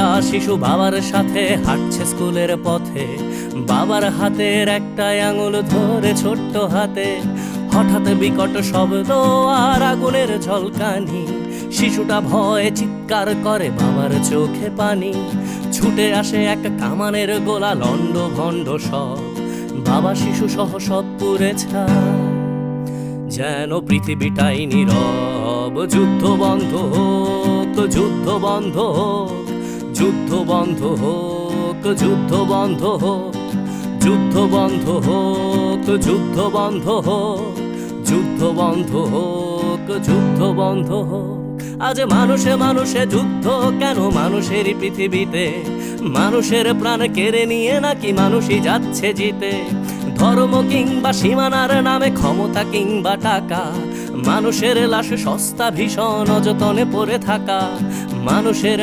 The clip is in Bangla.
একটা শিশু বাবার সাথে হাঁটছে স্কুলের পথে, বাবার হাতের একটা আঙুল ধরে ছোট্ট হাতে। হঠাৎ বিকট শব্দ আর আগুনের ঝলকানি, শিশুটা ভয়ে চিৎকার করে, বাবার চোখে পানি। ছুটে আসে এক কামানের গোলা, লন্ড ভন্ড সব, বাবা শিশু সহ সব পুড়ে ছাই। যেন পৃথিবীটাই নীরব, যুদ্ধ বন্ধ হোক, যুদ্ধ বন্ধ হোক, যুদ্ধ বন্ধ হোক, যুদ্ধ বন্ধ হোক, যুদ্ধ বন্ধ হোক, যুদ্ধ বন্ধ হোক, যুদ্ধ বন্ধ হোক, যুদ্ধ বন্ধ হোক। আজ মানুষে মানুষে যুদ্ধ কেন মানুষেরই পৃথিবীতে? মানুষের প্রাণ কেড়ে নিয়ে নাকি মানুষই যাচ্ছে জিতে? ধর্ম কিংবা সীমানার নামে, ক্ষমতা কিংবা টাকা, মানুষের লাশ সস্তা ভীষণ অযতনে পড়ে থাকা। মানুষের